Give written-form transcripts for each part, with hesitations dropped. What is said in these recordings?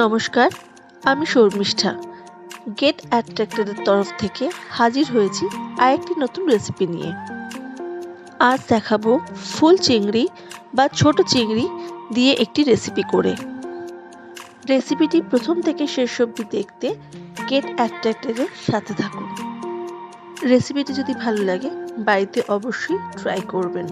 নমস্কার, আমি শর্মিষ্ঠা। গেট অ্যাট্রাক্টেডের তরফ থেকে হাজির হয়েছি আরেকটি নতুন রেসিপি নিয়ে। আজ দেখাবো ফুল চিংড়ি বা ছোট চিংড়ি দিয়ে একটি রেসিপি করে। রেসিপিটি প্রথম থেকে শেষ অবধি দেখতে গেট অ্যাট্রাক্টেডের সাথে থাকুন। রেসিপিটি যদি ভালো লাগে বাড়িতে অবশ্যই ট্রাই করবেন।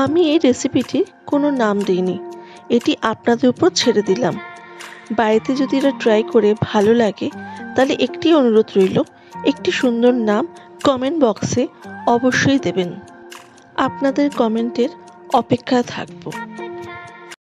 আমি এই রেসিপিটির কোনো নাম দিইনি, এটি আপনাদের উপর ছেড়ে দিলাম। বাড়িতে যদি এটা ট্রাই করে ভালো লাগে তাহলে একটি অনুরোধ রইল, একটি সুন্দর নাম কমেন্ট বক্সে অবশ্যই দেবেন। আপনাদের কমেন্টের অপেক্ষায় থাকবো।